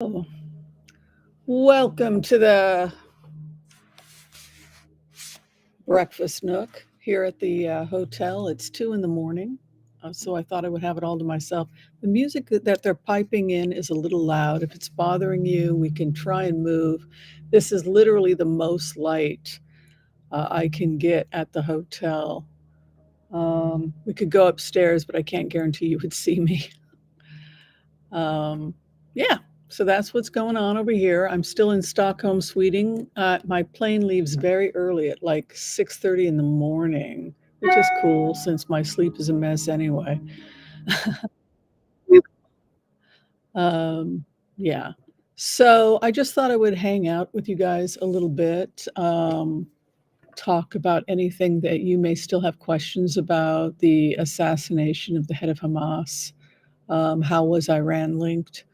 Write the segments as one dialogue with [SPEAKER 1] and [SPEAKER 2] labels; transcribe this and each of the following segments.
[SPEAKER 1] Oh, welcome to the breakfast nook here at the hotel. It's 2 in the morning, so I thought I would have it all to myself. The music that they're piping in is a little loud. If it's bothering you, we can try and move. This is literally the most light I can get at the hotel. We could go upstairs, but I can't guarantee you would see me. Yeah, so that's what's going on over here. I'm still in Stockholm, Sweden. My plane leaves very early at like 6:30 in the morning, which is cool since my sleep is a mess anyway. Um, yeah. So I just thought I would hang out with you guys a little bit, talk about anything that you may still have questions about the assassination of the head of Hamas. How was Iran linked?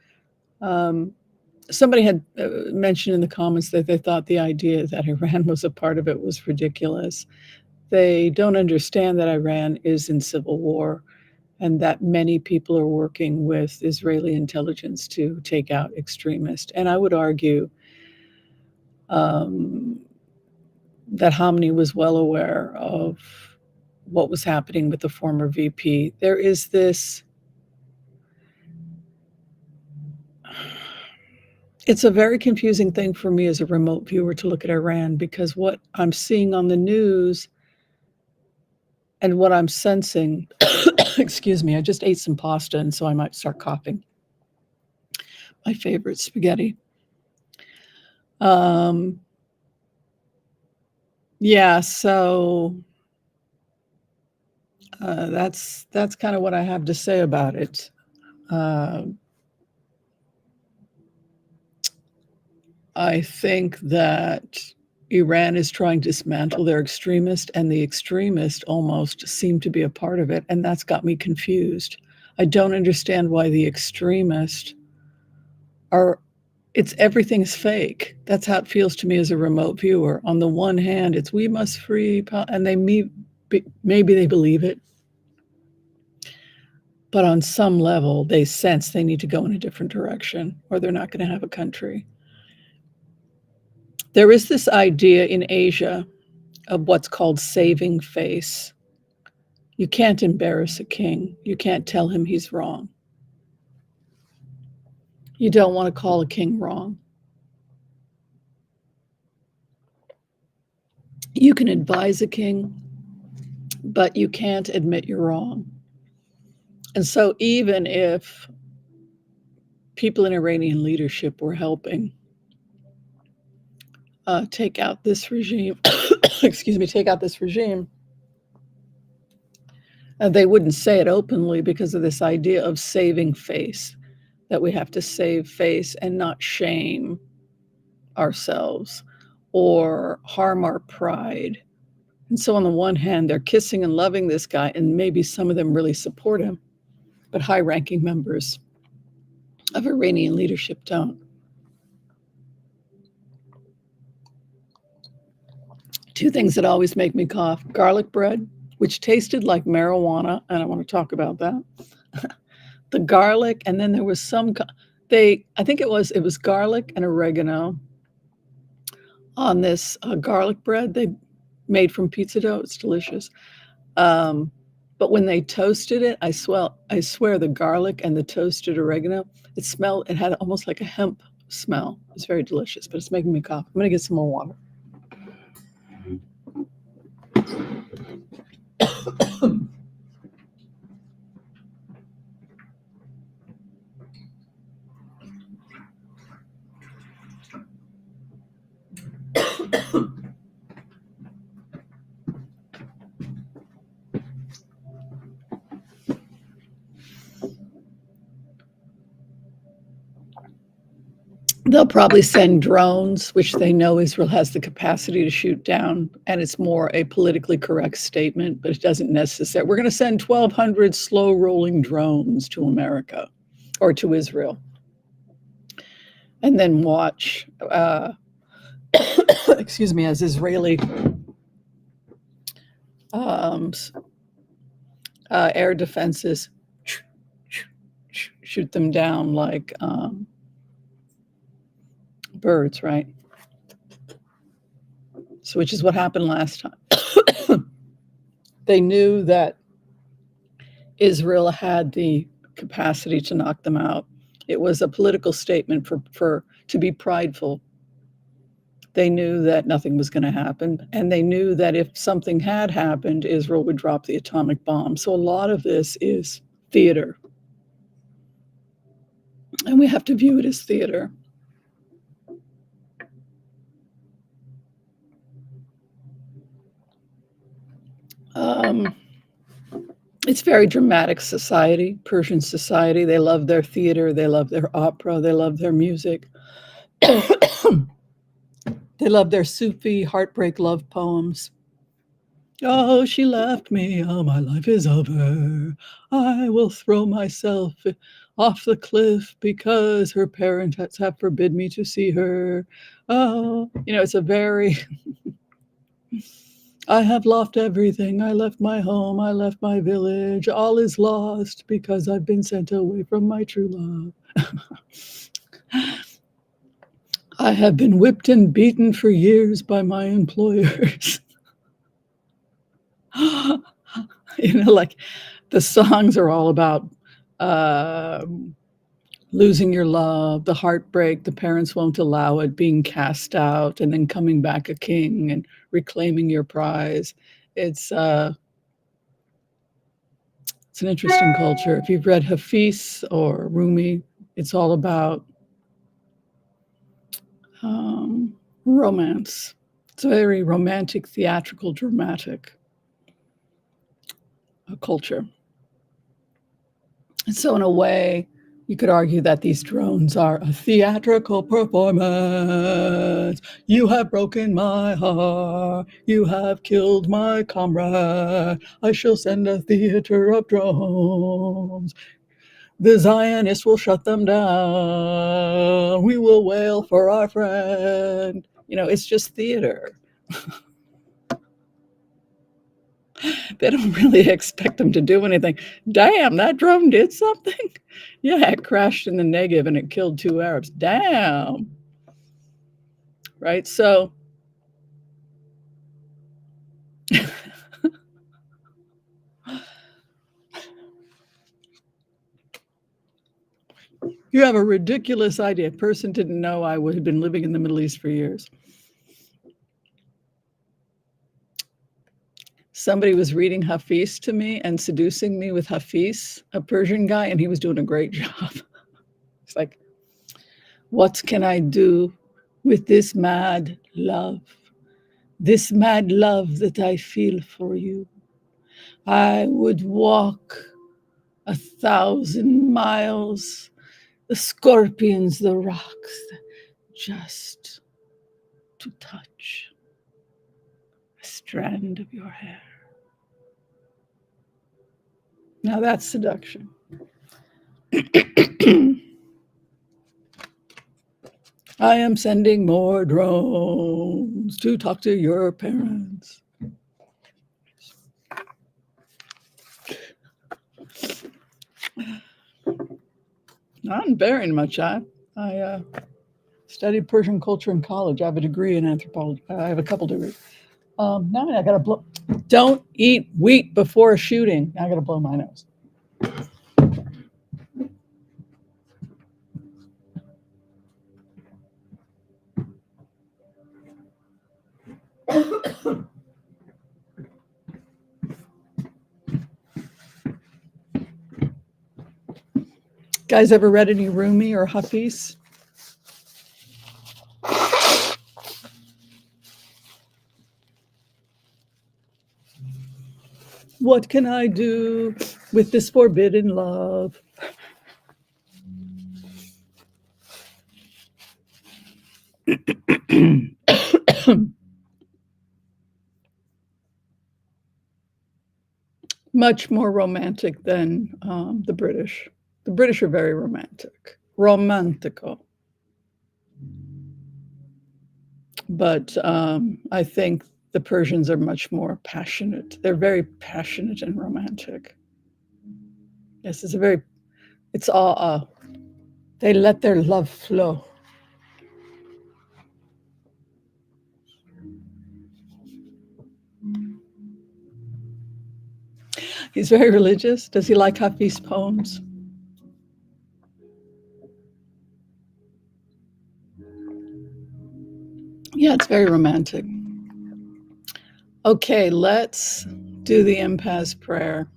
[SPEAKER 1] Um, Somebody had mentioned in the comments that they thought the idea that Iran was a part of it was ridiculous. They don't understand that Iran is in civil war and that many people are working with Israeli intelligence to take out extremists. And I would argue um, that Khamenei was well aware of what was happening with the former VP. There is this. It's a very confusing thing for me as a remote viewer to look at Iran because what I'm seeing on the news and what I'm sensing, excuse me, I just ate some pasta and so I might start coughing. My favorite spaghetti. Um, yeah, so that's kind of what I have to say about it. Uh, I think that Iran is trying to dismantle their extremist, and the extremists almost seem to be a part of it, and that's got me confused. I don't understand why the extremists are. It's everything's fake. That's how it feels to me as a remote viewer. On the one hand, it's we must free, and maybe they believe it, but on some level, they sense they need to go in a different direction, or they're not going to have a country. There is this idea in Asia of what's called saving face. You can't embarrass a king. You can't tell him he's wrong. You don't want to call a king wrong. You can advise a king, but you can't admit you're wrong. And so even if people in Iranian leadership were helping take out this regime, take out this regime, they wouldn't say it openly because of this idea of saving face, that we have to save face and not shame ourselves or harm our pride. And so, on the one hand, they're kissing and loving this guy, and maybe some of them really support him, but high ranking members of Iranian leadership don't. Two things that always make me cough: garlic bread, which tasted like marijuana, and I want to talk about that. The garlic, and then there was I think it was garlic and oregano on this garlic bread they made from pizza dough. It's delicious. But when they toasted it, I swear the garlic and the toasted oregano, it had almost like a hemp smell. It was very delicious, but it's making me cough. I'm going to get some more water. They'll probably send drones, which they know Israel has the capacity to shoot down, and it's more a politically correct statement, but it doesn't necessarily. We're going to send 1,200 slow-rolling drones to America or to Israel, and then watch, excuse me, as Israeli air defenses shoot them down like Birds, right? So, which is what happened last time. They knew that Israel had the capacity to knock them out. It was a political statement for to be prideful. They knew that nothing was going to happen, and they knew that if something had happened, Israel would drop the atomic bomb. So a lot of this is theater, and we have to view it as theater. It's very dramatic society, Persian society. They love their theater, they love their opera, they love their music. They love their Sufi heartbreak love poems. Oh, she left me. Oh, my life is over. I will throw myself off the cliff because her parents have forbid me to see her. Oh, it's a very, I have lost everything. I left my home. I left my village. All is lost because I've been sent away from my true love. I have been whipped and beaten for years by my employers. Like the songs are all about losing your love, the heartbreak, the parents won't allow it, being cast out, and then coming back a king and reclaiming your prize. It's an interesting culture. If you've read Hafiz or Rumi, it's all about romance. It's a very romantic, theatrical, dramatic culture. And so in a way, you could argue that these drones are a theatrical performance. You have broken my heart. You have killed my comrade. I shall send a theater of drones. The Zionists will shut them down. We will wail for our friend. It's just theater. They don't really expect them to do anything. Damn, that drone did something? Yeah, it crashed in the Negev and it killed 2 Arabs. Damn. Right? So you have a ridiculous idea. A person didn't know I would have been living in the Middle East for years. Somebody was reading Hafiz to me and seducing me with Hafiz, a Persian guy, and he was doing a great job. It's like, what can I do with this mad love? This mad love that I feel for you. I would walk 1,000 miles, the scorpions, the rocks, just to touch a strand of your hair. Now that's seduction. I am sending more drones to talk to your parents. Not very much. I studied Persian culture in college. I have a degree in anthropology. I have a couple degrees. Now I gotta blow. Don't eat wheat before a shooting. I gotta blow my nose. Guys ever read any Rumi or Hafiz? What can I do with this forbidden love? Much more romantic than the British. The British are very romantic. Romantico. But I think the Persians are much more passionate. They're very passionate and romantic. Yes, it's all, they let their love flow. He's very religious. Does he like Hafiz poems? Yeah, it's very romantic. Okay, let's do the Empaths Prayer.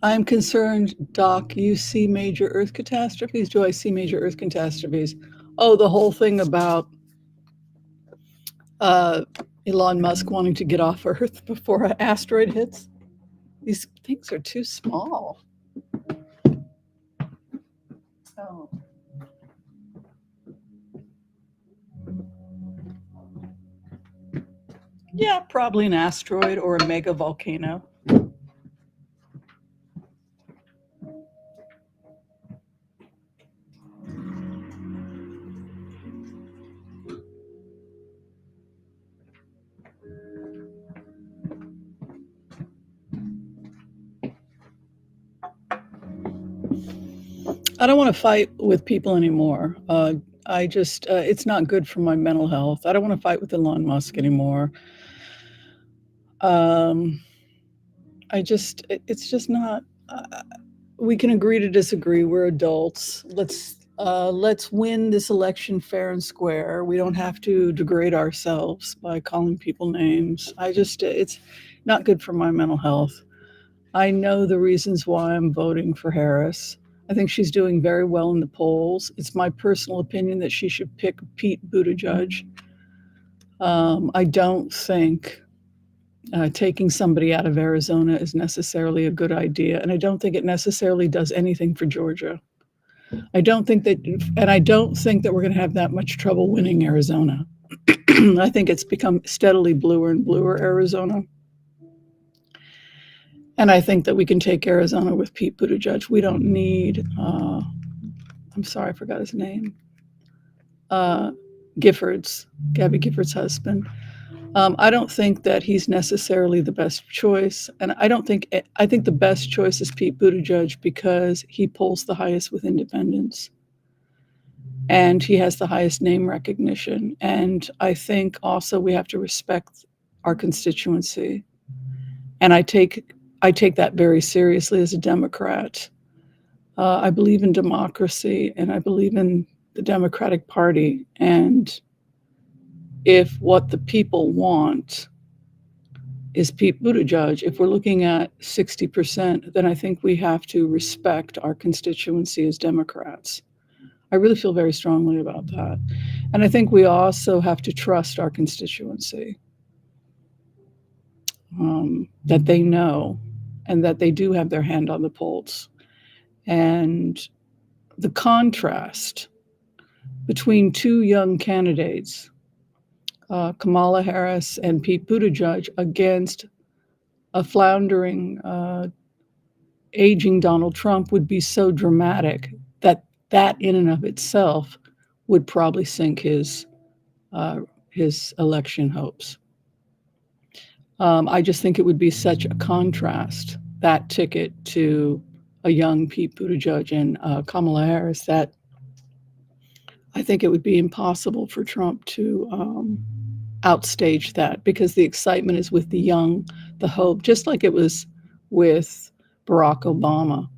[SPEAKER 1] I'm concerned, Doc, you see major Earth catastrophes? Do I see major Earth catastrophes? Oh, the whole thing about Elon Musk wanting to get off Earth before an asteroid hits? These things are too small. Oh. Yeah, probably an asteroid or a mega volcano. I don't want to fight with people anymore. It's not good for my mental health. I don't want to fight with Elon Musk anymore. It's just not. We can agree to disagree. We're adults. Let's win this election fair and square. We don't have to degrade ourselves by calling people names. It's not good for my mental health. I know the reasons why I'm voting for Harris. I think she's doing very well in the polls. It's my personal opinion that she should pick Pete Buttigieg. I don't think taking somebody out of Arizona is necessarily a good idea, and I don't think it necessarily does anything for Georgia. I don't think that we're going to have that much trouble winning Arizona. I think it's become steadily bluer and bluer, Arizona. And I think that we can take Arizona with Pete Buttigieg. We don't need, I'm sorry, I forgot his name. Gabby Giffords' husband. I don't think that he's necessarily the best choice. And I think the best choice is Pete Buttigieg because he polls the highest with independents. And he has the highest name recognition. And I think also we have to respect our constituency. And I take that very seriously as a Democrat. I believe in democracy and I believe in the Democratic Party. And if what the people want is Pete Buttigieg, if we're looking at 60%, then I think we have to respect our constituency as Democrats. I really feel very strongly about that. And I think we also have to trust our constituency, that they know and that they do have their hand on the pulse. And the contrast between two young candidates, Kamala Harris and Pete Buttigieg, against a floundering, aging Donald Trump would be so dramatic that in and of itself would probably sink his election hopes. I just think it would be such a contrast, that ticket to a young Pete Buttigieg and Kamala Harris, that I think it would be impossible for Trump to outstage that, because the excitement is with the young, the hope, just like it was with Barack Obama.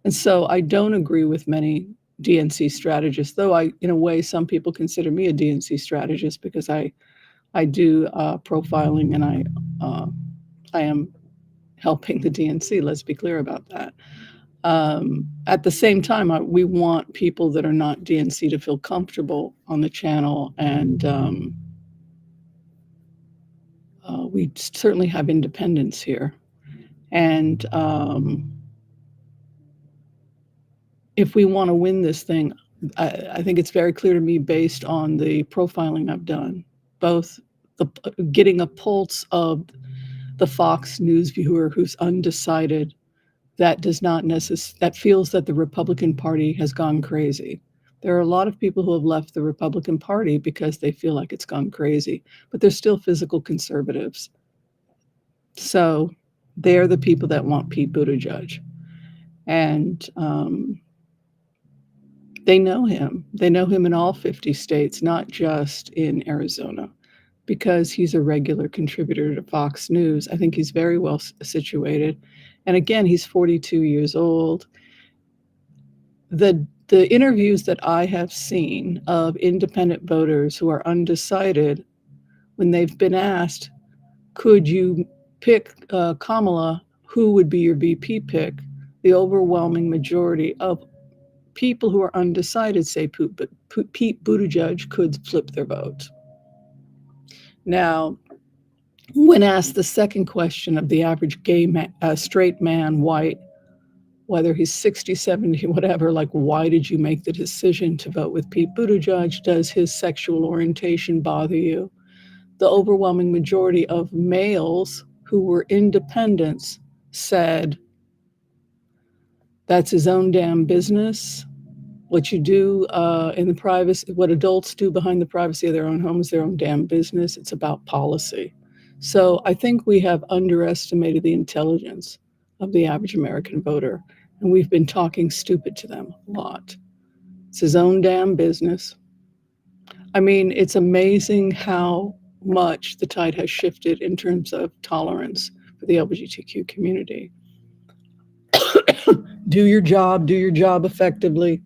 [SPEAKER 1] And so I don't agree with many DNC strategists, though in a way, some people consider me a DNC strategist because I do profiling and I am helping the DNC. Let's be clear about that. At the same time, we want people that are not DNC to feel comfortable on the channel, and we certainly have independence here. And if we want to win this thing, I think it's very clear to me, based on the profiling I've done, both getting a pulse of the Fox News viewer who's undecided, that feels that the Republican Party has gone crazy. There are a lot of people who have left the Republican Party because they feel like it's gone crazy, but they're still physical conservatives. So they're the people that want Pete Buttigieg. And they know him. They know him in all 50 states, not just in Arizona. because he's a regular contributor to Fox News. I think he's very well situated. And again, he's 42 years old. The interviews that I have seen of independent voters who are undecided, when they've been asked, could you pick Kamala, who would be your VP pick? The overwhelming majority of people who are undecided say Pete Buttigieg could flip their vote. Now, when asked the second question of the average gay man, straight man, white, whether he's 60, 70, whatever, like, why did you make the decision to vote with Pete Buttigieg? Does his sexual orientation bother you? The overwhelming majority of males who were independents said, that's his own damn business. What you do in the privacy, what adults do behind the privacy of their own home is their own damn business. It's about policy. So I think we have underestimated the intelligence of the average American voter, and we've been talking stupid to them a lot. It's his own damn business. I mean, it's amazing how much the tide has shifted in terms of tolerance for the LGBTQ community. Do your job effectively.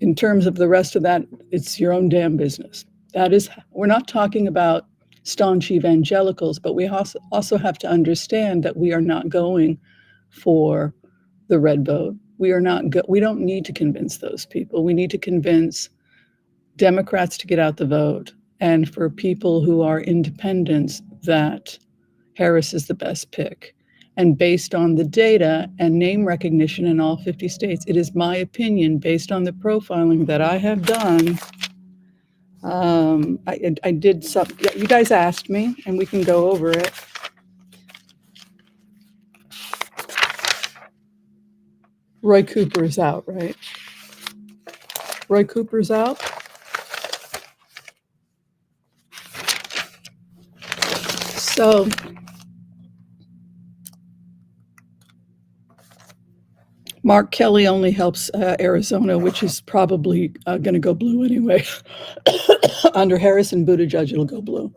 [SPEAKER 1] In terms of the rest of that, it's your own damn business. That is, we're not talking about staunch evangelicals, but we also have to understand that we are not going for the red vote. We don't need to convince those people. We need to convince Democrats to get out the vote, and for people who are independents that Harris is the best pick. And based on the data and name recognition in all 50 states, it is my opinion, based on the profiling that I have done. I did some, you guys asked me, and we can go over it. Roy Cooper is out, right? Roy Cooper's out. So Mark Kelly only helps Arizona, which is probably going to go blue anyway. Under Harris and Buttigieg, it'll go blue.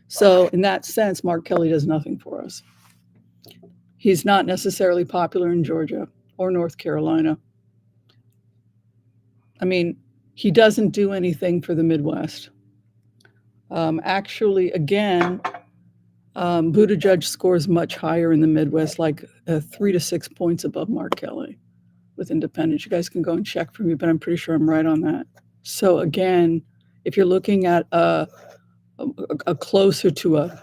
[SPEAKER 1] So in that sense, Mark Kelly does nothing for us. He's not necessarily popular in Georgia or North Carolina. I mean, he doesn't do anything for the Midwest. Actually, again, Buttigieg scores much higher in the Midwest, like 3 to 6 points above Mark Kelly with independents. You guys can go and check for me, but I'm pretty sure I'm right on that. So again, if you're looking at a closer to a,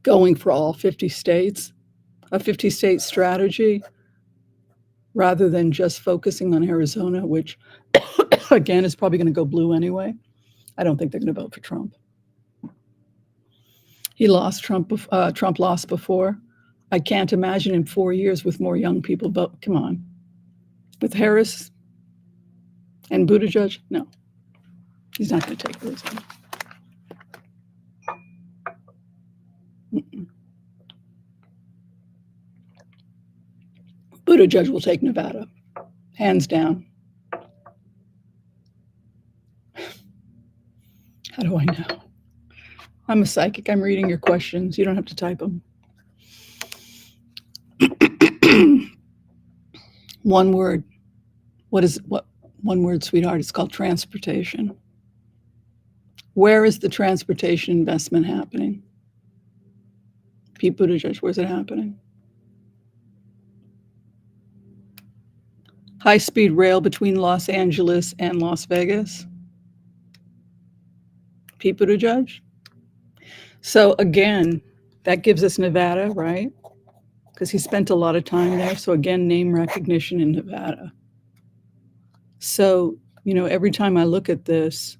[SPEAKER 1] going for all 50 states, a 50-state strategy, rather than just focusing on Arizona, which again is probably going to go blue anyway. I don't think they're going to vote for Trump. Trump lost before. I can't imagine in 4 years with more young people vote. Come on. With Harris and Buttigieg, no. He's not going to take Arizona. Buttigieg will take Nevada, hands down. How do I know? I'm a psychic. I'm reading your questions. You don't have to type them. One word. What? One word, sweetheart. It's called transportation. Where is the transportation investment happening? Pete Buttigieg, where's it happening? High-speed rail between Los Angeles and Las Vegas? Pete Buttigieg? So again, that gives us Nevada, right? Because he spent a lot of time there. So again, name recognition in Nevada. So, every time I look at this,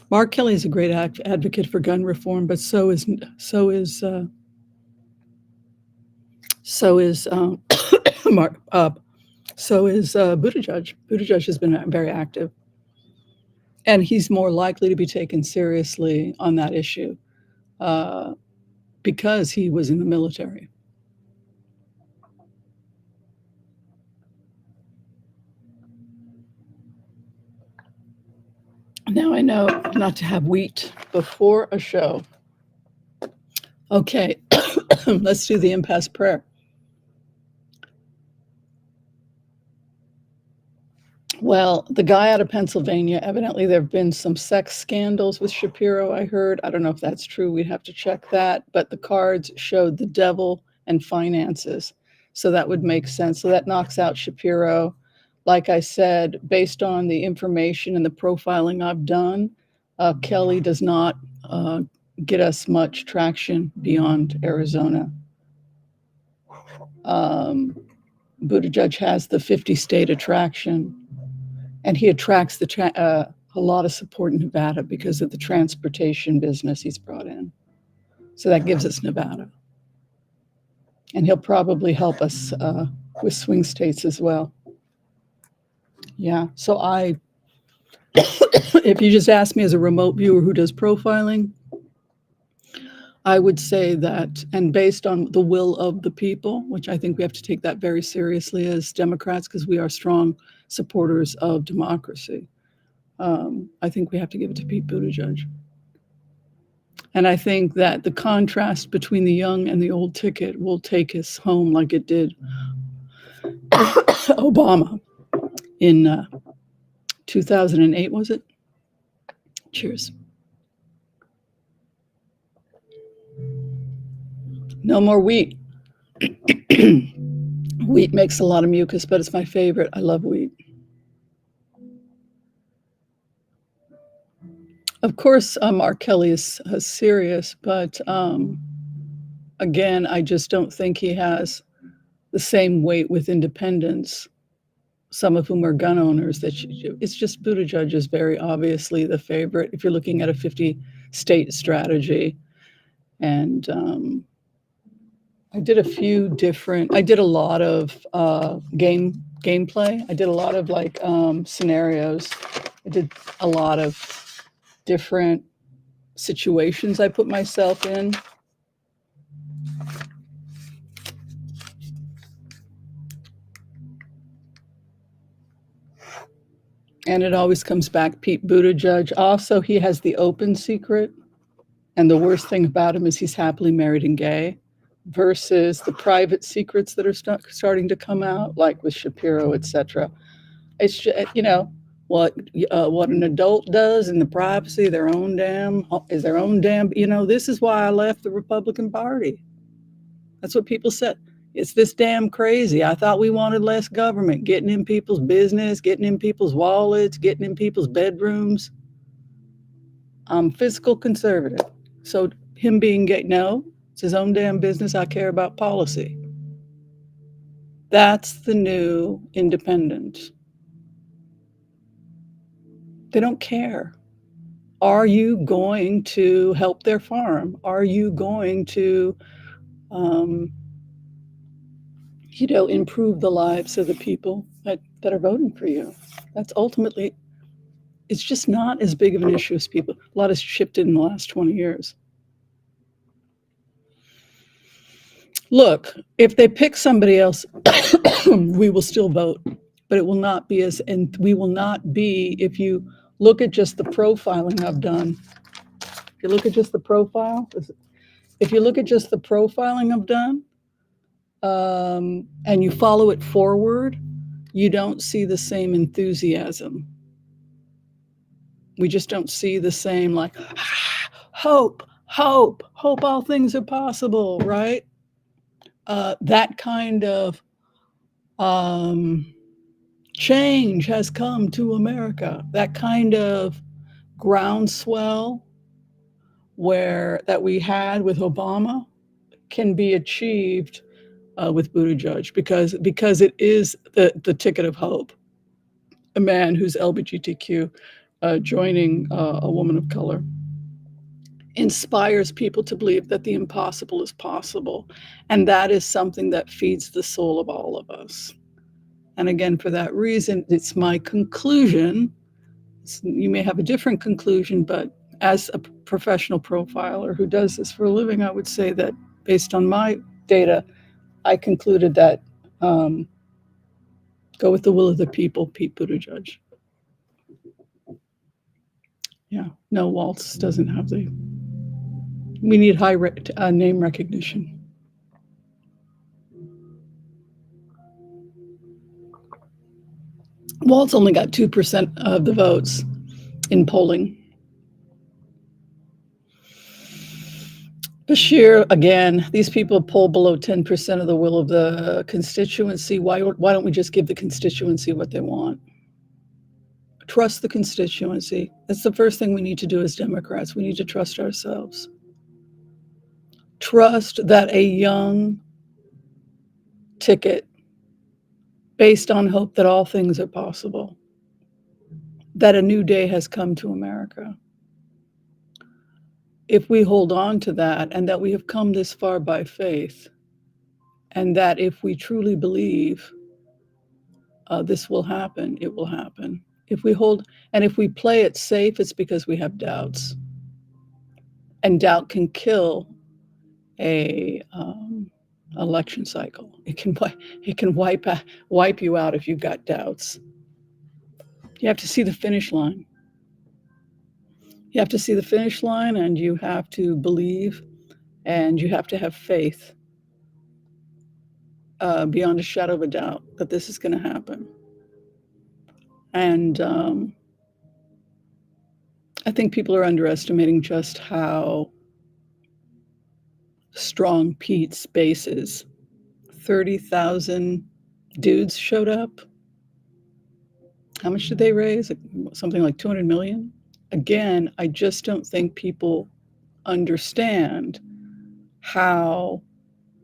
[SPEAKER 1] Mark Kelly is a great advocate for gun reform, but so is Buttigieg. Buttigieg has been very active, and he's more likely to be taken seriously on that issue because he was in the military. Now I know not to have wheat before a show. Okay, let's do the Empaths Prayer. Well, the guy out of Pennsylvania, evidently there have been some sex scandals with Shapiro, I heard. I don't know if that's true. We'd have to check that. But the cards showed the devil and finances. So that would make sense. So that knocks out Shapiro. Like I said, based on the information and the profiling I've done, Kelly does not get us much traction beyond Arizona. Buttigieg has the 50-state attraction. And he attracts a lot of support in Nevada because of the transportation business he's brought in. So that gives us Nevada. And he'll probably help us with swing states as well. Yeah, so if you just ask me as a remote viewer who does profiling, I would say that, and based on the will of the people, which I think we have to take that very seriously as Democrats because we are strong supporters of democracy. I think we have to give it to Pete Buttigieg. And I think that the contrast between the young and the old ticket will take us home like it did Obama in 2008, was it? Cheers. No more wheat. Wheat makes a lot of mucus, but it's my favorite. I love wheat. Of course, R. Kelly is serious, but again, I just don't think he has the same weight with independents, some of whom are gun owners. It's just Buttigieg is very obviously the favorite if you're looking at a 50-state strategy. And I did a lot of gameplay. I did a lot of like scenarios. I did a lot of different situations I put myself in. And it always comes back, Pete Buttigieg. Also, he has the open secret. And the worst thing about him is he's happily married and gay versus the private secrets that are starting to come out, like with Shapiro, etc. It's just, what an adult does in the privacy of their own damn, this is why I left the Republican Party. That's what people said. It's this damn crazy. I thought we wanted less government, getting in people's business, getting in people's wallets, getting in people's bedrooms. I'm fiscal conservative. So him being gay, no, it's his own damn business. I care about policy. That's the new independent. They don't care. Are you going to help their farm? Are you going to, improve the lives of the people that are voting for you? That's ultimately, it's just not as big of an issue as people. A lot has shifted in the last 20 years. Look, if they pick somebody else, we will still vote, but it will not be and we will not be, if you look at just the profiling I've done, if you look at just the profiling I've done, and you follow it forward, you don't see the same enthusiasm. We just don't see the same, like, hope, all things are possible, right? That kind of change has come to America. That kind of groundswell that we had with Obama can be achieved with Buttigieg because it is the ticket of hope. A man who's LGBTQ joining a woman of color inspires people to believe that the impossible is possible. And that is something that feeds the soul of all of us. And again, for that reason, it's my conclusion. You may have a different conclusion, but as a professional profiler who does this for a living, I would say that based on my data, I concluded that go with the will of the people, Pete Buttigieg. Yeah, no, Waltz doesn't have the. We need high name recognition. Waltz only got 2% of the votes in polling. Bashir, again, these people poll below 10% of the will of the constituency. Why don't we just give the constituency what they want? Trust the constituency. That's the first thing we need to do as Democrats. We need to trust ourselves. Trust that a young ticket based on hope that all things are possible, that a new day has come to America. If we hold on to that, and that we have come this far by faith, and that if we truly believe this will happen, it will happen. If we play it safe, it's because we have doubts. And doubt can kill a election cycle. It can wipe you out if you've got doubts. You have to see the finish line. You have to see the finish line, and you have to believe, and you have to have faith beyond a shadow of a doubt that this is going to happen. And I think people are underestimating just how strong Pete's base is. 30,000 dudes showed up. How much did they raise? Something like 200 million? Again, I just don't think people understand how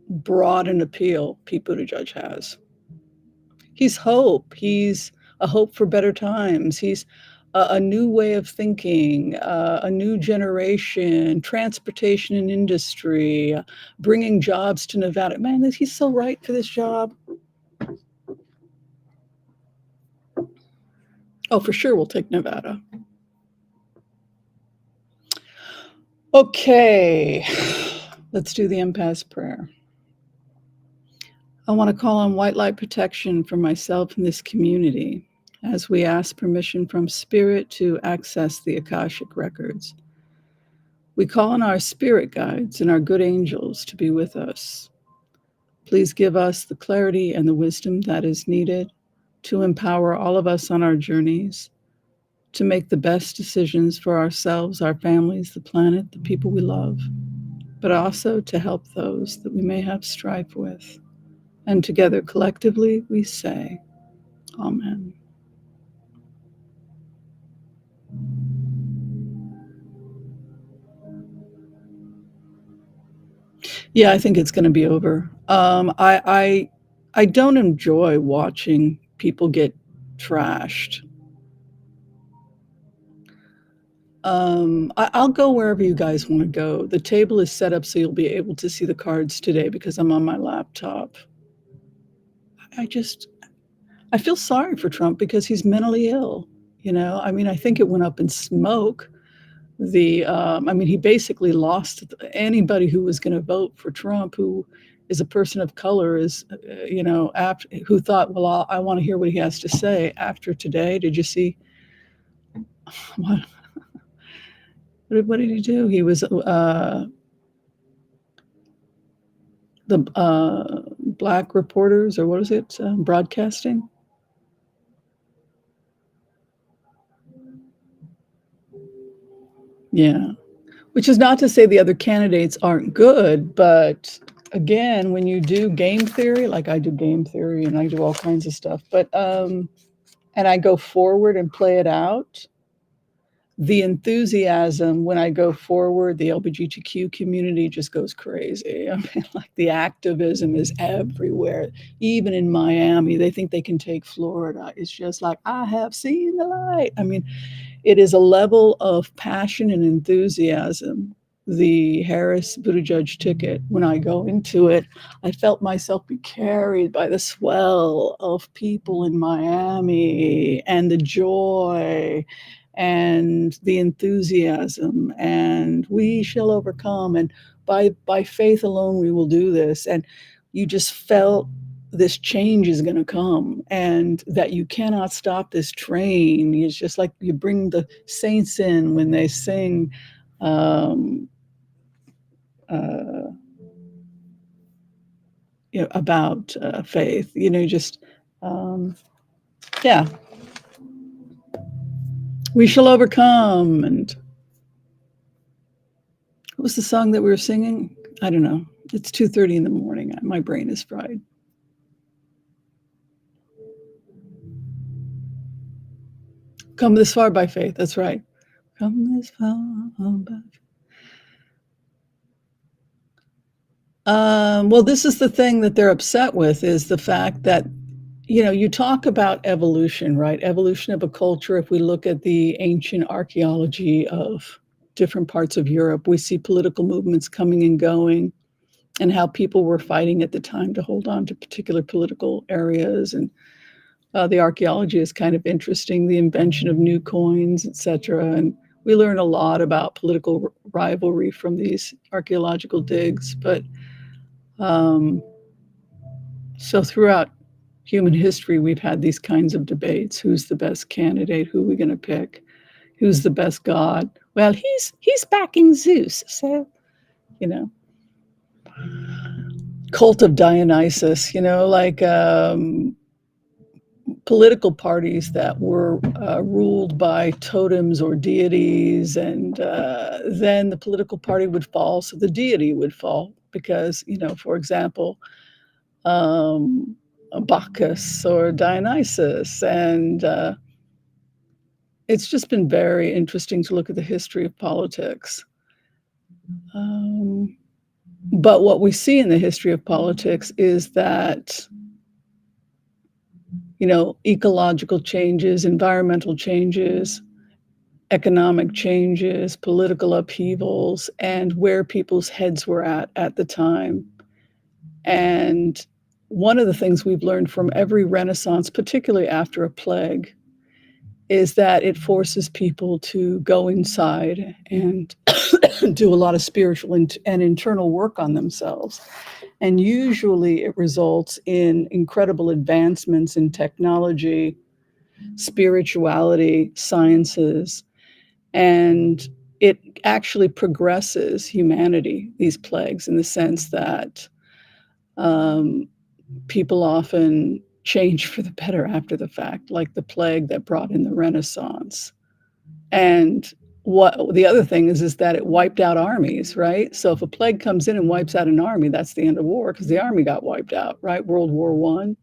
[SPEAKER 1] broad an appeal Pete Buttigieg has. He's hope. He's a hope for better times. He's a new way of thinking, a new generation, transportation and industry, bringing jobs to Nevada. Man, he's so right for this job. Oh, for sure, we'll take Nevada. Okay, let's do the Empaths Prayer. I want to call on white light protection for myself and this community as we ask permission from Spirit to access the Akashic records. We call on our spirit guides and our good angels to be with us. Please give us the clarity and the wisdom that is needed to empower all of us on our journeys, to make the best decisions for ourselves, our families, the planet, the people we love, but also to help those that we may have strife with. And together, collectively, we say, Amen. Yeah, I think it's going to be over. I don't enjoy watching people get trashed. I'll go wherever you guys want to go. The table is set up so you'll be able to see the cards today because I'm on my laptop. I feel sorry for Trump because he's mentally ill. I mean, I think it went up in smoke. He basically lost anybody who was going to vote for Trump, who is a person of color, who thought, well, I want to hear what he has to say after today. Did you see what did he do? He was the black reporters, or what is it, broadcasting? Yeah, which is not to say the other candidates aren't good, but again, when you do game theory, like I do game theory and I do all kinds of stuff, but and I go forward and play it out, the enthusiasm when I go forward, the LGBTQ community just goes crazy. I mean, like the activism is everywhere. Even in Miami, they think they can take Florida. It's just like, I have seen the light. I mean, it is a level of passion and enthusiasm. The Harris Buttigieg ticket, when I go into it, I felt myself be carried by the swell of people in Miami and the joy and the enthusiasm, and we shall overcome, and by faith alone we will do this. And you just felt this change is going to come and that you cannot stop this train. It's just like you bring the saints in when they sing uh, about faith, just, yeah, we shall overcome. And what was the song that we were singing? I don't know. It's 2:30 in the morning. My brain is fried. Come this far by faith. That's right. Come this far by faith. Well, this is the thing that they're upset with, is the fact that, you talk about evolution, right? Evolution of a culture. If we look at the ancient archaeology of different parts of Europe, we see political movements coming and going, and how people were fighting at the time to hold on to particular political areas. And the archaeology is kind of interesting, the invention of new coins, etc. And we learn a lot about political rivalry from these archaeological digs. But so throughout human history, we've had these kinds of debates. Who's the best candidate? Who are we going to pick? Who's the best god? Well, he's backing Zeus, so, cult of Dionysus, like political parties that were ruled by totems or deities, and then the political party would fall, so the deity would fall, because, for example, Bacchus or Dionysus. And it's just been very interesting to look at the history of politics. But what we see in the history of politics is that, ecological changes, environmental changes, economic changes, political upheavals, and where people's heads were at the time. And one of the things we've learned from every Renaissance, particularly after a plague, is that it forces people to go inside and do a lot of spiritual and internal work on themselves. And usually it results in incredible advancements in technology, spirituality, sciences, and it actually progresses humanity, these plagues, in the sense that people often change for the better after the fact, like the plague that brought in the Renaissance. And what the other thing is that it wiped out armies, right? So if a plague comes in and wipes out an army, that's the end of war, because the army got wiped out, right? World War I.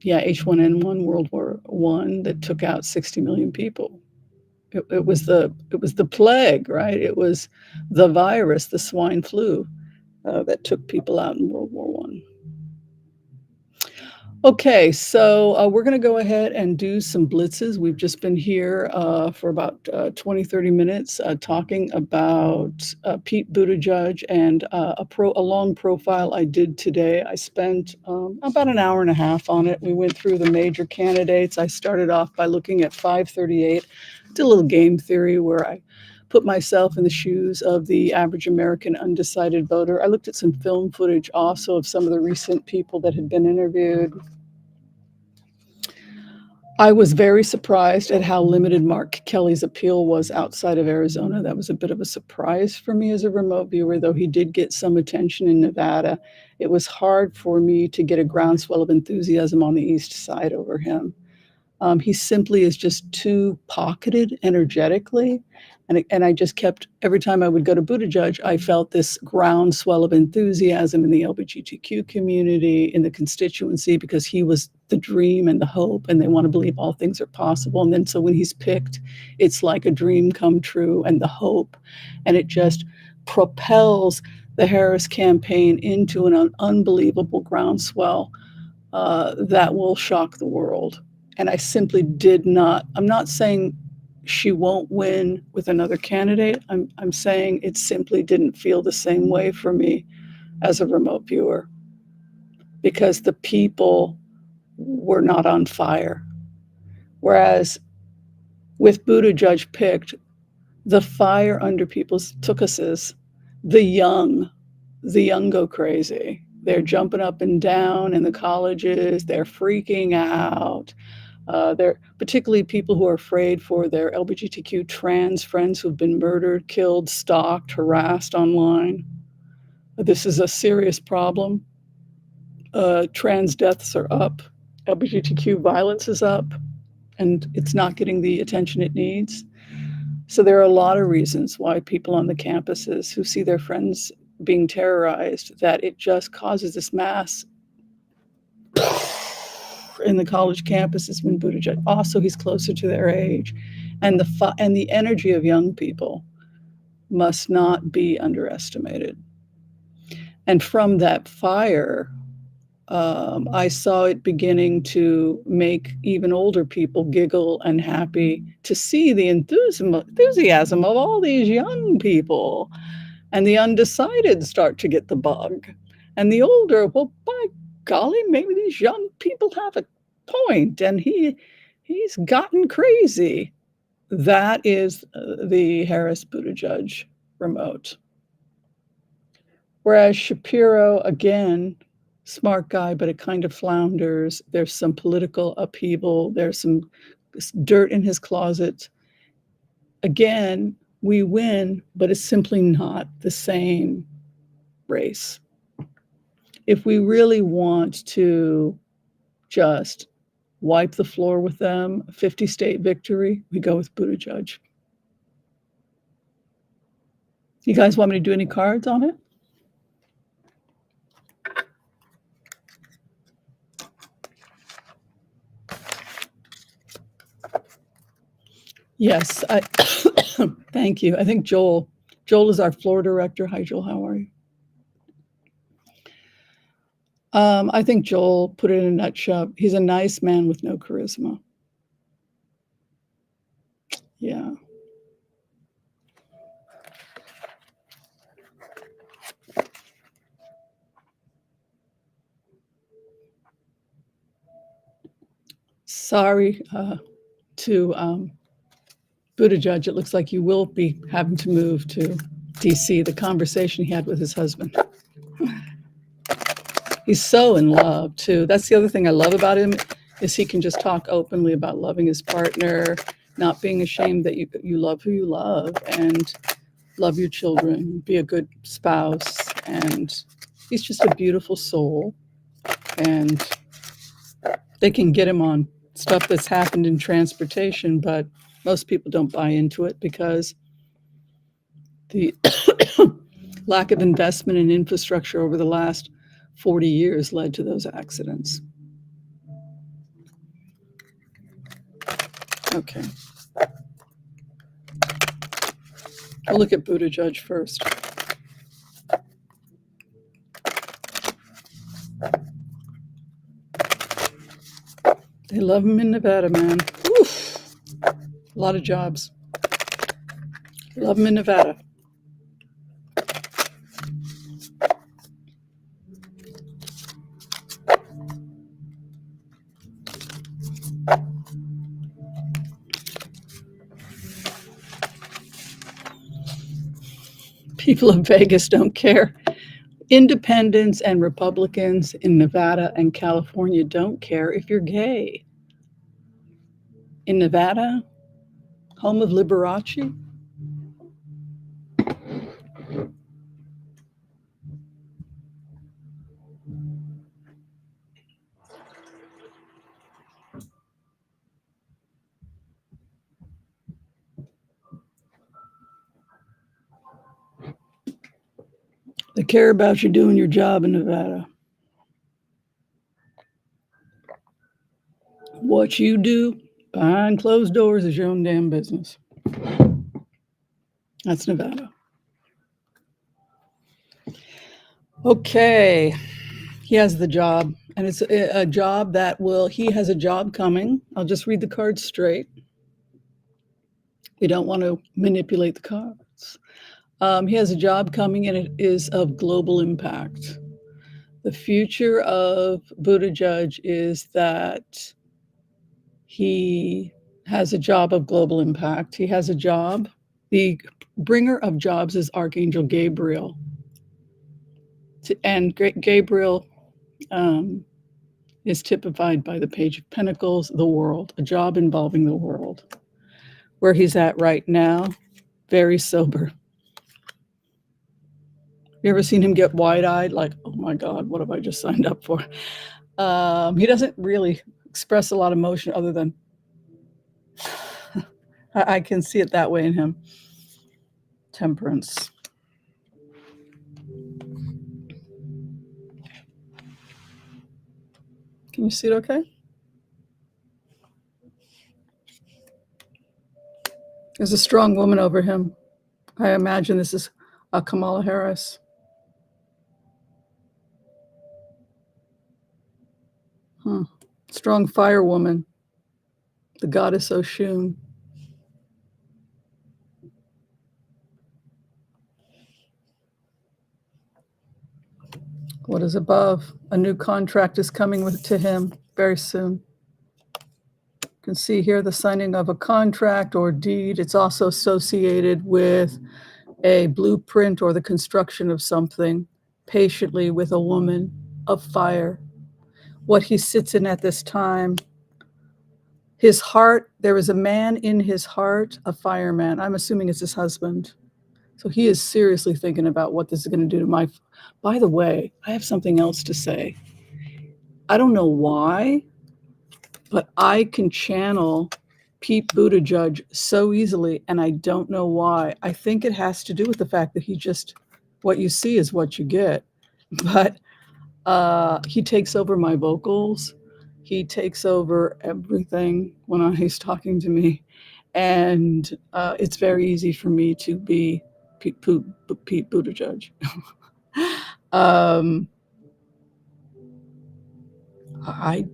[SPEAKER 1] H1N1, World War I, that took out 60 million people. It was the plague, right? It was the virus, the swine flu, that took people out in World War I. Okay, so we're going to go ahead and do some blitzes. We've just been here for about 20, 30 minutes talking about Pete Buttigieg and a long profile I did today. I spent about an hour and a half on it. We went through the major candidates. I started off by looking at 538. Did a little game theory where I put myself in the shoes of the average American undecided voter. I looked at some film footage also of some of the recent people that had been interviewed. I was very surprised at how limited Mark Kelly's appeal was outside of Arizona. That was a bit of a surprise for me as a remote viewer, though he did get some attention in Nevada. It was hard for me to get a groundswell of enthusiasm on the east side over him. He simply is just too pocketed energetically. And I just kept, every time I would go to Buttigieg, I felt this groundswell of enthusiasm in the LGBTQ community, in the constituency, because he was the dream and the hope, and they want to believe all things are possible. And then so when he's picked, it's like a dream come true and the hope. And it just propels the Harris campaign into an unbelievable groundswell that will shock the world. And I simply did not, I'm not saying she won't win with another candidate. I'm saying it simply didn't feel the same way for me as a remote viewer, because the people were not on fire. Whereas with Buttigieg picked, the fire under people's tuchuses, the young go crazy. They're jumping up and down in the colleges. They're freaking out. They're particularly people who are afraid for their LGBTQ trans friends who've been murdered, killed, stalked, harassed online. This is a serious problem. Trans deaths are up. LGBTQ violence is up, and it's not getting the attention it needs. So there are a lot of reasons why people on the campuses who see their friends being terrorized, that it just causes this mass in the college campuses when Buttigieg. Also, he's closer to their age, and the energy of young people must not be underestimated. And from that fire, I saw it beginning to make even older people giggle and happy to see the enthusiasm of all these young people, and the undecided start to get the bug. And the older, well, by golly, maybe these young people have a point, and he's gotten crazy. That is the Harris-Buttigieg remote. Whereas Shapiro, again, smart guy, but it kind of flounders. There's some political upheaval. There's some dirt in his closet. Again, we win, but it's simply not the same race. If we really want to just wipe the floor with them, 50-state victory, we go with Buttigieg. You guys want me to do any cards on it? Yes, thank you. I think Joel is our floor director. Hi, Joel, how are you? I think Joel put it in a nutshell. He's a nice man with no charisma. Yeah. Sorry to Buttigieg, it looks like you will be having to move to DC, the conversation he had with his husband. He's so in love too. That's the other thing I love about him, is he can just talk openly about loving his partner, not being ashamed that you love who you love, and love your children, be a good spouse. And he's just a beautiful soul. And they can get him on stuff that's happened in transportation, but most people don't buy into it because the lack of investment in infrastructure over the last 40 years led to those accidents. Okay. We'll look at Buttigieg first. They love him in Nevada, man. Oof. A lot of jobs. Love him in Nevada. People of Vegas don't care. Independents and Republicans in Nevada and California don't care if you're gay. In Nevada, home of Liberace, they care about you doing your job in Nevada. What you do behind closed doors is your own damn business. That's Nevada. Okay, he has the job, and it's a job that he has a job coming. I'll just read the cards straight. We don't want to manipulate the cards. He has a job coming, and it is of global impact. The future of Buttigieg is that he has a job of global impact. He has a job. The bringer of jobs is Archangel Gabriel. And Gabriel is typified by the Page of Pentacles, the world, a job involving the world. Where he's at right now, very sober. You ever seen him get wide-eyed, like, oh my God, what have I just signed up for? He doesn't really express a lot of emotion other than, I can see it that way in him. Temperance. Can you see it okay? There's a strong woman over him. I imagine this is Kamala Harris. Strong fire woman, the goddess Oshun. What is above? A new contract is coming to him very soon. You can see here the signing of a contract or deed. It's also associated with a blueprint or the construction of something, patiently with a woman of fire. What he sits in at this time, his heart, there is a man in his heart, a fireman. I'm assuming it's his husband. So he is seriously thinking about what this is going to do to my. By the way, I have something else to say. I don't know why, but I can channel Pete Buttigieg so easily, and I don't know why. I think it has to do with the fact that what you see is what you get. But he takes over my vocals. He takes over everything when he's talking to me. And it's very easy for me to be Pete Buttigieg. I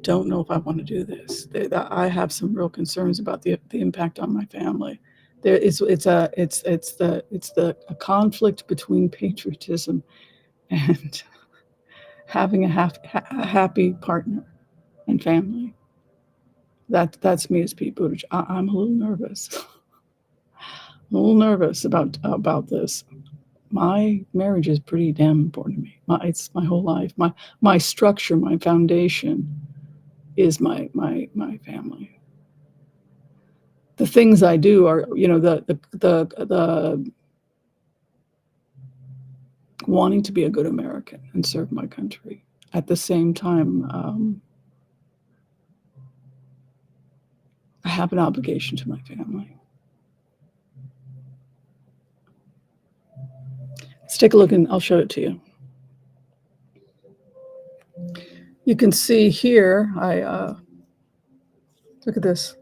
[SPEAKER 1] don't know if I want to do this. I have some real concerns about the impact on my family. It's a conflict between patriotism and having a happy partner and family. That's me as Pete Buttigieg. I'm a little nervous. I'm a little nervous about this. My marriage is pretty damn important to me. It's my whole life. My structure, my foundation is my family. The things I do are, the wanting to be a good American and serve my country. At the same time, I have an obligation to my family. Let's take a look and I'll show it to you. You can see here, look at this.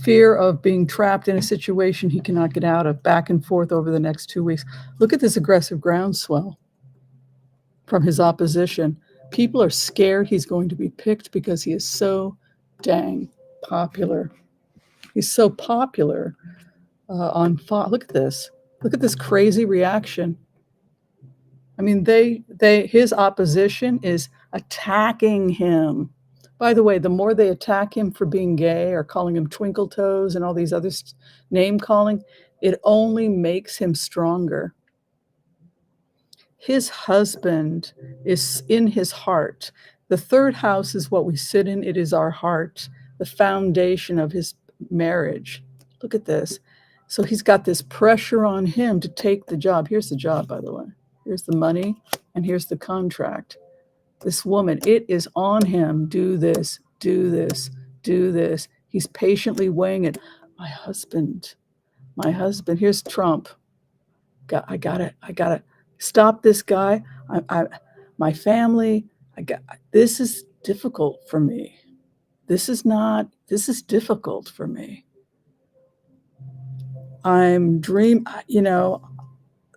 [SPEAKER 1] Fear of being trapped in a situation he cannot get out of, back and forth over the next 2 weeks. Look at this aggressive groundswell from his opposition. People are scared he's going to be picked because he is so dang popular. He's so popular on Fox. Look at this. Look at this crazy reaction. I mean, his opposition is attacking him. By the way, the more they attack him for being gay or calling him twinkle toes and all these other name calling, it only makes him stronger. His husband is in his heart. The third house is what we sit in. It is our heart, the foundation of his marriage. Look at this. So he's got this pressure on him to take the job. Here's the job, by the way. Here's the money, and here's the contract. This woman, it is on him. Do this, do this, do this. He's patiently weighing it. My husband. Here's Trump. I gotta stop this guy. My family. This is difficult for me. This is difficult for me.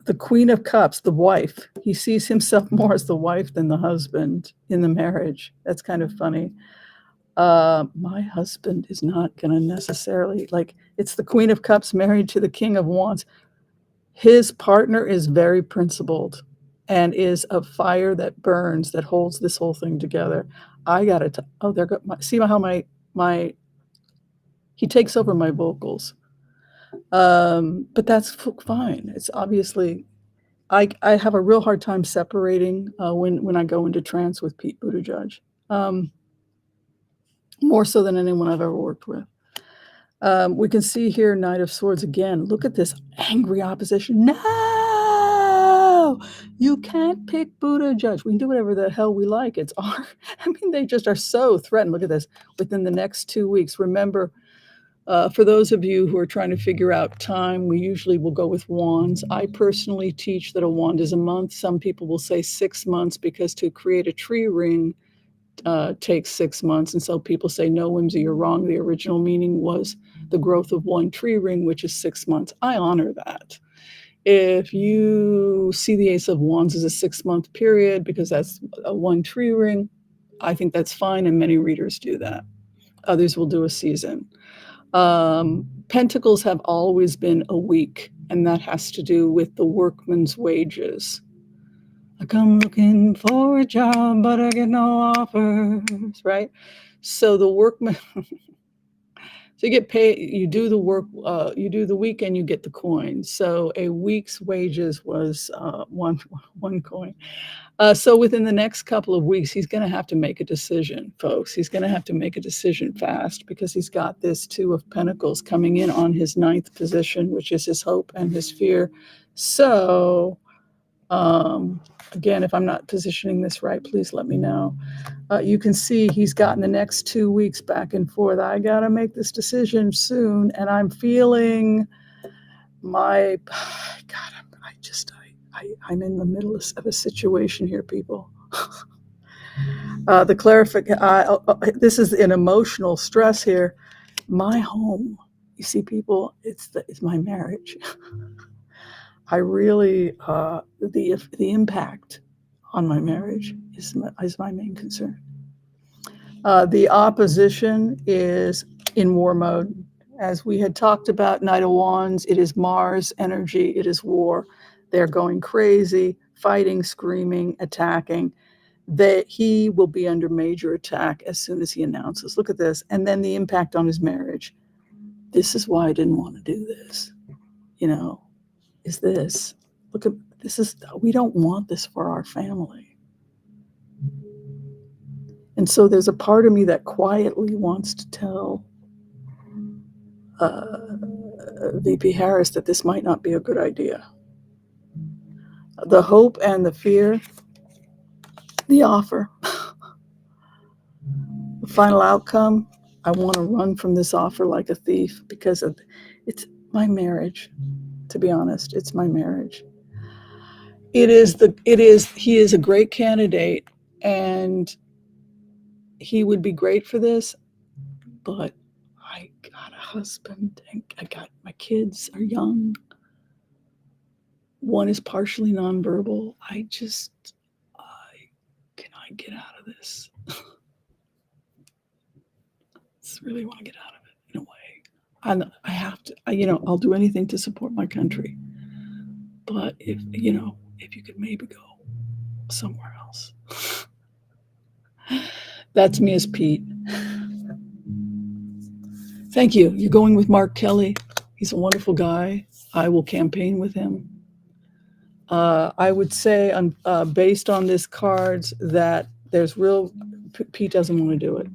[SPEAKER 1] The Queen of Cups, the wife. He sees himself more as the wife than the husband in the marriage. That's kind of funny. My husband is not going to necessarily, it's the Queen of Cups married to the King of Wands. His partner is very principled and is a fire that burns, that holds this whole thing together. See how he takes over my vocals. But that's fine. It's obviously, I have a real hard time separating when I go into trance with Pete Buttigieg, more so than anyone I've ever worked with. We can see here Knight of Swords again. Look at this angry opposition. No, you can't pick Buttigieg. We can do whatever the hell we like. It's our, I mean, they just are so threatened. Look at this. Within the next 2 weeks, remember, for those of you who are trying to figure out time, we usually will go with wands. I personally teach that a wand is a month. Some people will say 6 months because to create a tree ring takes 6 months. And so people say, no, Whimsy, you're wrong. The original meaning was the growth of one tree ring, which is 6 months. I honor that. If you see the Ace of Wands as a 6-month period because that's a one tree ring, I think that's fine. And many readers do that. Others will do a season. Pentacles have always been a week, and that has to do with the workman's wages. I come looking for a job, but I get no offers, right? So the workman, so you get paid, you do the work, you do the week and you get the coin. So a week's wages was one coin. So within the next couple of weeks, he's going to have to make a decision, folks. He's going to have to make a decision fast because he's got this Two of Pentacles coming in on his 9th position, which is his hope and his fear. So again, if I'm not positioning this right, please let me know. You can see he's gotten the next 2 weeks back and forth. I got to make this decision soon. And I'm feeling my, God, I'm in the middle of a situation here, people. The clarification, this is an emotional stress here. My home, you see, people, it's my marriage. I really, the impact on my marriage is my main concern. The opposition is in war mode. As we had talked about, Knight of Wands, it is Mars energy, it is war. They're going crazy, fighting, screaming, attacking. That he will be under major attack as soon as he announces. Look at this. And then the impact on his marriage. This is why I didn't want to do this. Is this. Look at this. We don't want this for our family. And so there's a part of me that quietly wants to tell VP Harris that this might not be a good idea. The hope and the fear, the offer, the final outcome, I want to run from this offer like a thief because it's my marriage. To be honest, it's my marriage. He is a great candidate and he would be great for this, but I got a husband and my kids are young. One is partially nonverbal. Can I get out of this? I just really want to get out of it in a way. I have to, I'll do anything to support my country. But if you could maybe go somewhere else. That's me as Pete. Thank you. You're going with Mark Kelly. He's a wonderful guy. I will campaign with him. I would say, based on this cards, that there's Pete doesn't want to do it.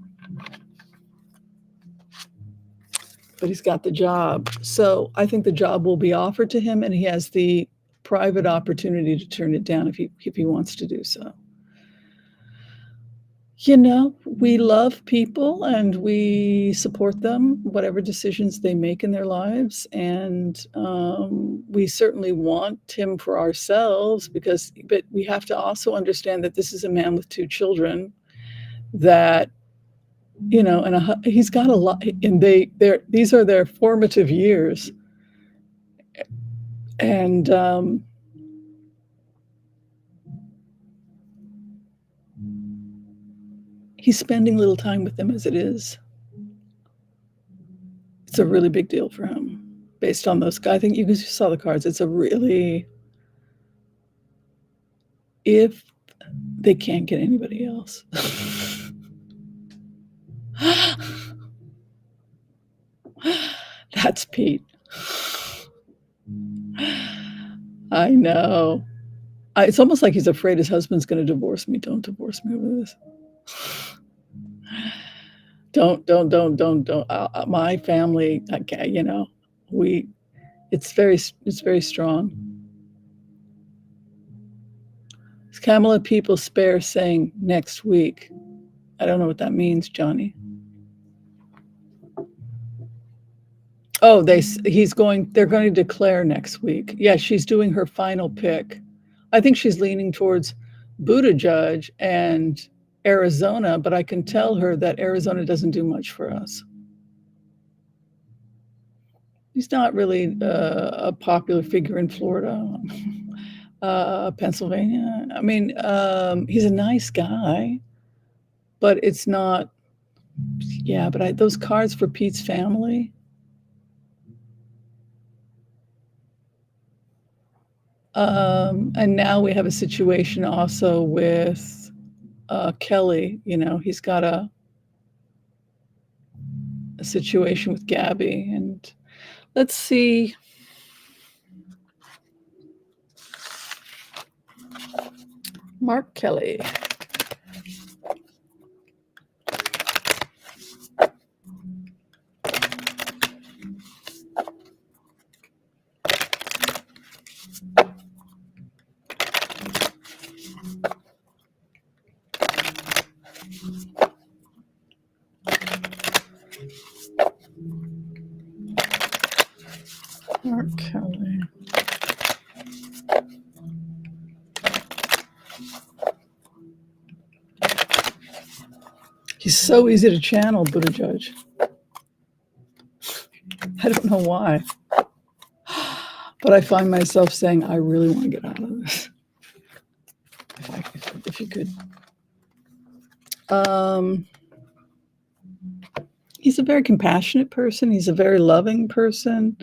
[SPEAKER 1] But he's got the job. So I think the job will be offered to him and he has the private opportunity to turn it down if he wants to do so. We love people and we support them, whatever decisions they make in their lives. And we certainly want him for ourselves but we have to also understand that this is a man with 2 children that, and he's got a lot, and these are their formative years. And he's spending little time with them as it is. It's a really big deal for him based on those guys. I think you guys saw the cards. It's a really, if they can't get anybody else. That's Pete. I know. It's almost like he's afraid his husband's going to divorce me. Don't divorce me over this. Don't. My family, you know, it's very strong. Kamala people spare saying next week. I don't know what that means, Johnny. Oh, they're going to declare next week. Yeah, she's doing her final pick. I think she's leaning towards Buttigieg and Arizona, but I can tell her that Arizona doesn't do much for us. He's not really a popular figure in Florida, Pennsylvania. I mean, he's a nice guy, but it's not. Yeah, but those cards for Pete's family. And now we have a situation also with Kelly. You know, he's got a situation with Gabby, and let's see. Mark Kelly. Mark Kelly. He's so easy to channel, Buttigieg. I don't know why. But I find myself saying, I really want to get out of this. If you could. He's a very compassionate person. He's a very loving person.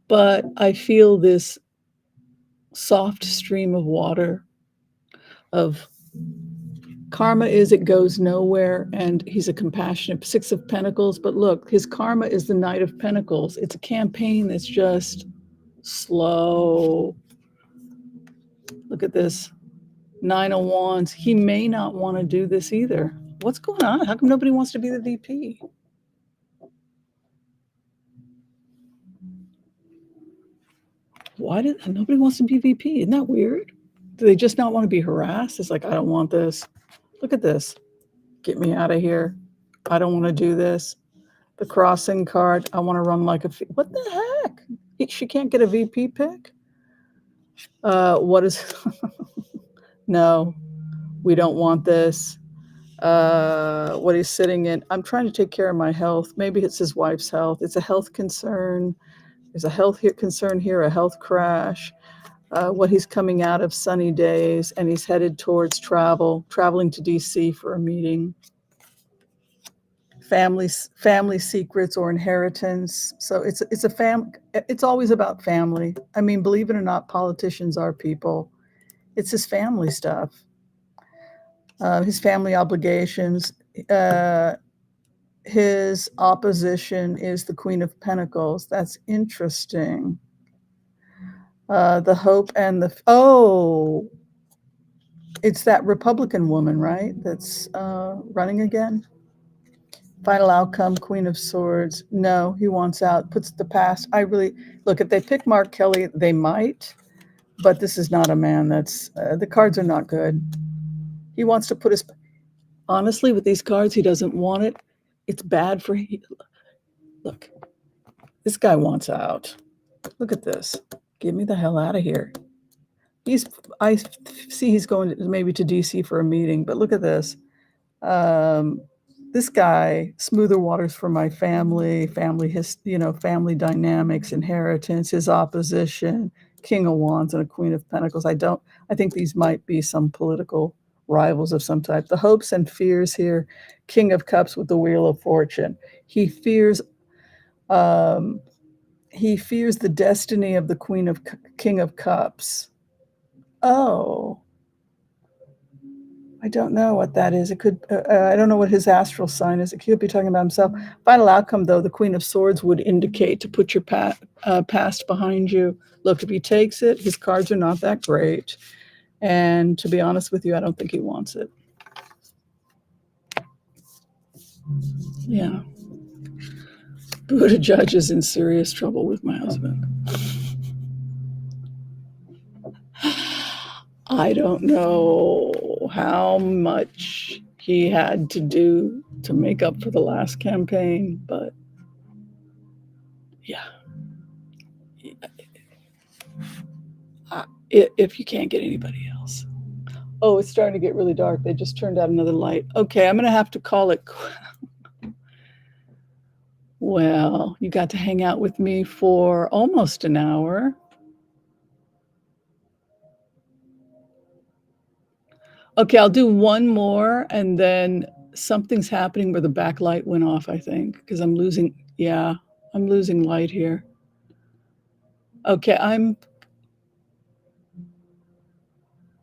[SPEAKER 1] But I feel this soft stream of water of karma is it goes nowhere, and he's a compassionate Six of Pentacles. But look, his karma is the Knight of Pentacles. It's a campaign that's just slow. Look at this. Nine of Wands. He may not want to do this either. What's going on? How come nobody wants to be the VP? Why did nobody wants to be VP? Isn't that weird? Do they just not want to be harassed? It's like, I don't want this. Look at this. Get me out of here. I don't want to do this. The crossing card. I want to run like a... What the heck? She can't get a VP pick? What is... No, we don't want this. What he's sitting in. I'm trying to take care of my health. Maybe it's his wife's health. It's a health concern. There's a health concern here, a health crash. What he's coming out of sunny days, and he's headed towards traveling to DC for a meeting. Family secrets or inheritance. So it's always about family. I mean, believe it or not, politicians are people. It's his family stuff. His family obligations. His opposition is the Queen of Pentacles. That's interesting. The hope and it's that Republican woman, right? That's running again. Final outcome, Queen of Swords. No, he wants out, puts the past. Look, if they pick Mark Kelly, they might, but this is not a man that's, the cards are not good. He wants to put honestly, with these cards, he doesn't want it. It's bad for him. Look, this guy wants out. Look at this. Get me the hell out of here. I see he's going maybe to DC for a meeting, but look at this. This guy, smoother waters for my family dynamics, inheritance, his opposition, King of Wands and a Queen of Pentacles. I think these might be some political rivals of some type. The hopes and fears here, King of Cups with the Wheel of Fortune. He fears the destiny of the King of Cups. Oh, I don't know what that is. It could, I don't know what his astral sign is. It could be talking about himself. Final outcome, though, the Queen of Swords would indicate to put your past behind you. Look, if he takes it, his cards are not that great. And to be honest with you, I don't think he wants it. Yeah. Buttigieg is in serious trouble with my husband. I don't know how much he had to do to make up for the last campaign, but yeah. If you can't get anybody else. Oh, it's starting to get really dark. They just turned out another light. Okay, I'm going to have to call it. Well, you got to hang out with me for almost an hour. Okay, I'll do one more, and then something's happening where the backlight went off, I think, because I'm losing light here. Okay,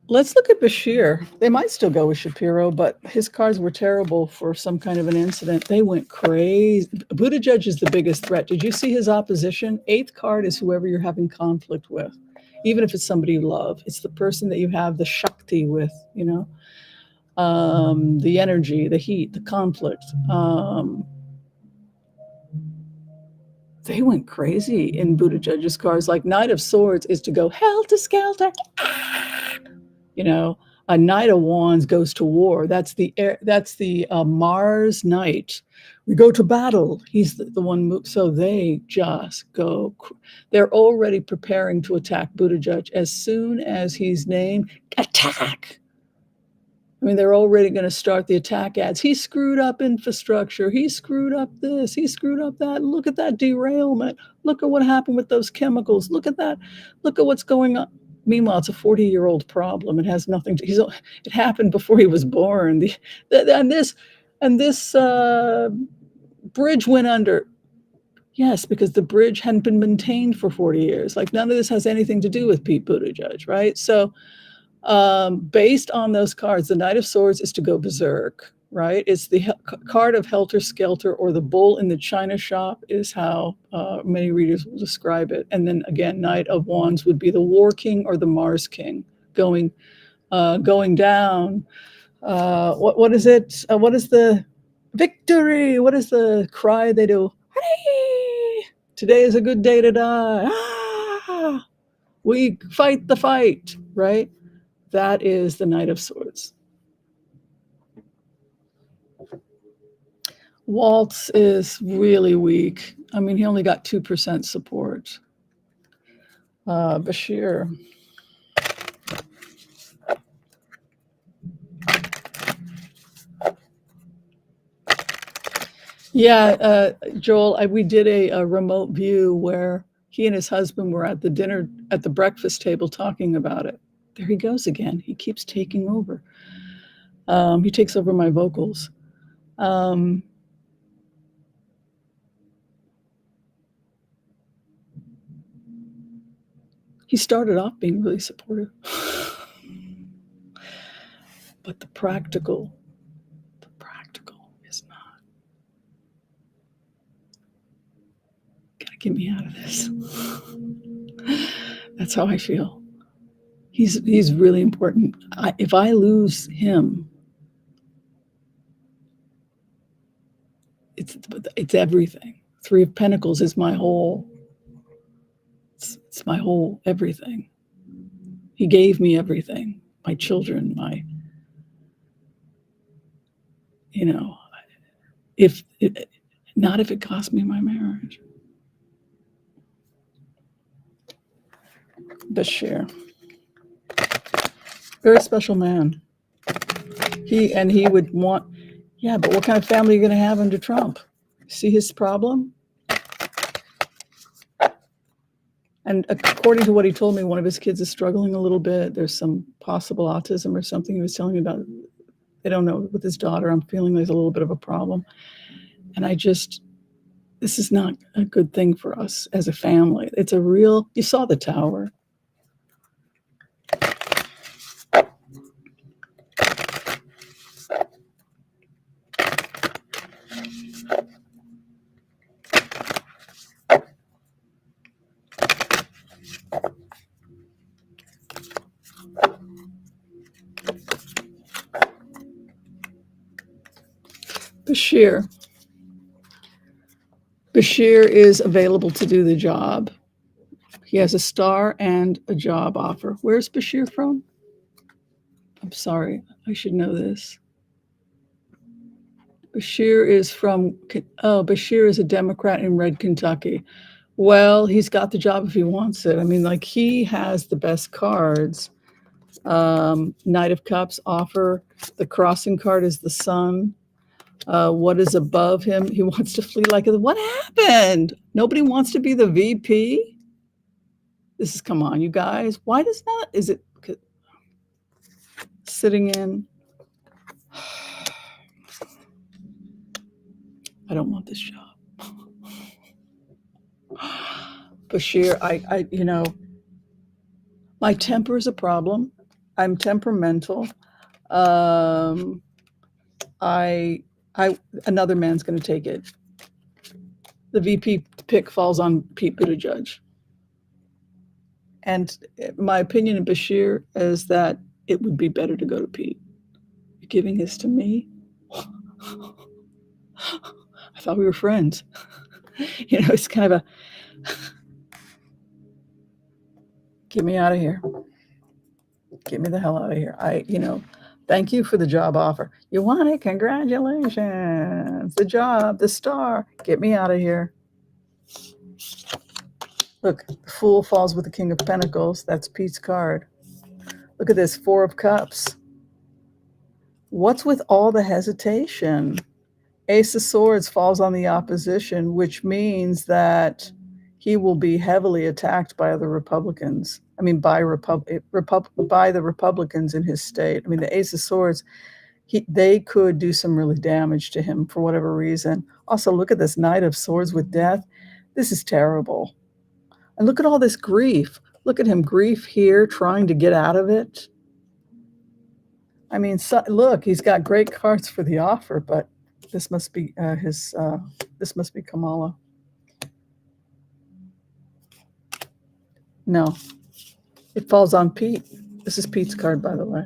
[SPEAKER 1] let's look at Bashir. They might still go with Shapiro, but his cards were terrible for some kind of an incident. They went crazy. Buttigieg is the biggest threat. Did you see his opposition? 8th card is whoever you're having conflict with, even if it's somebody you love. It's the person that you have the Shakti with, the energy, the heat, the conflict. They went crazy in Buttigieg's cards. Like Knight of Swords is to go helter-skelter. A Knight of Wands goes to war. That's the Mars Knight. We go to battle. He's the one. So they just go. They're already preparing to attack Buttigieg as soon as he's named. Attack. I mean, they're already going to start the attack ads. He screwed up infrastructure. He screwed up this. He screwed up that. Look at that derailment. Look at what happened with those chemicals. Look at that. Look at what's going on. Meanwhile, it's a 40-year-old problem. It has nothing to. It happened before he was born. And this bridge went under. Yes, because the bridge hadn't been maintained for 40 years. Like none of this has anything to do with Pete Buttigieg, right? So, based on those cards, the Knight of Swords is to go berserk, right? It's the card of helter skelter, or the bull in the china shop is how many readers will describe it. And then again, Knight of Wands would be the War King or the Mars King going down. What is it? What is the victory? What is the cry they do? Hey! Today is a good day to die. Ah! We fight the fight, right? That is the Knight of Swords. Waltz is really weak. I mean, he only got 2% support. Bashir. Yeah, Joel, we did a remote view where he and his husband were at the breakfast table talking about it. There he goes again. He keeps taking over. He takes over my vocals. He started off being really supportive. But the practical is not. Gotta get me out of this. That's how I feel. He's really important. If I lose him, it's everything. 3 of Pentacles is my whole. It's my whole everything. He gave me everything. My children, if it cost me my marriage. Bashir. Very special man. He would want, yeah, but what kind of family are you going to have under Trump? See his problem? And according to what he told me, one of his kids is struggling a little bit. There's some possible autism or something he was telling me about. They don't know with his daughter. I'm feeling there's a little bit of a problem. And this is not a good thing for us as a family. It's you saw the tower. Bashir. Bashir is available to do the job. He has a star and a job offer. Where's Bashir from? I'm sorry, I should know this. Bashir is Bashir is a Democrat in Red Kentucky. Well, he's got the job if he wants it. I mean, like, he has the best cards. Knight of Cups offer. The crossing card is the sun. What is above him? He wants to flee like a. What happened? Nobody wants to be the VP? Come on, you guys. Why does not? Is it sitting in? I don't want this job. Bashir, my temper is a problem. I'm temperamental. Another man's going to take it. The VP pick falls on Pete Buttigieg. And my opinion of Bashir is that it would be better to go to Pete. You're giving this to me? I thought we were friends. It's kind of a, get me out of here. Get me the hell out of here. Thank you for the job offer. You want it? Congratulations. The job, the star. Get me out of here. Look, the Fool falls with the King of Pentacles. That's Pete's card. Look at this, Four of Cups. What's with all the hesitation? Ace of Swords falls on the opposition, which means that he will be heavily attacked by the Republicans. I mean, by the Republicans in his state. I mean, the Ace of Swords, they could do some really damage to him for whatever reason. Also, look at this Knight of Swords with death. This is terrible. And look at all this grief. Look at him, grief here, trying to get out of it. I mean, look, he's got great cards for the offer, but this must be this must be Kamala. No, it falls on Pete. This is Pete's card, by the way.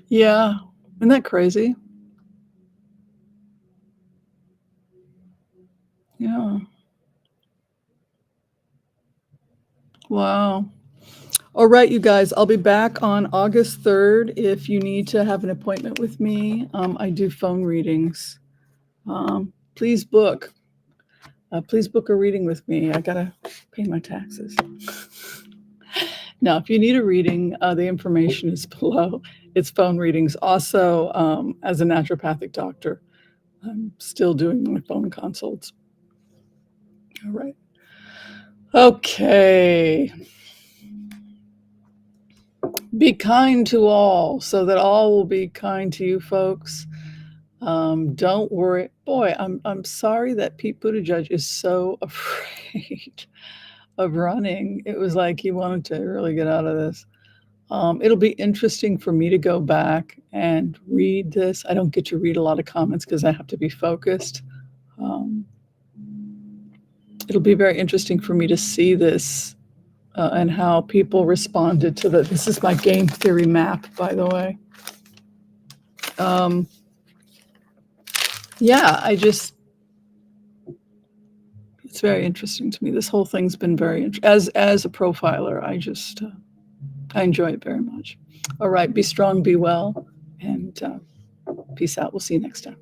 [SPEAKER 1] Yeah, isn't that crazy? Yeah. Wow. All right, you guys, I'll be back on August 3rd. If you need to have an appointment with me, I do phone readings. Please book. Please book a reading with me. I gotta pay my taxes. Now, if you need a reading, the information is below. It's phone readings. Also, as a naturopathic doctor, I'm still doing my phone consults. All right. Okay. Be kind to all so that all will be kind to you folks. Don't worry. Boy, I'm sorry that Pete Buttigieg is so afraid of running. It was like he wanted to really get out of this. It'll be interesting for me to go back and read this. I don't get to read a lot of comments because I have to be focused. It'll be very interesting for me to see this and how people responded to this is my game theory map, by the way. Yeah, it's very interesting to me. This whole thing's been very, as a profiler, I enjoy it very much. All right, be strong, be well, and peace out. We'll see you next time.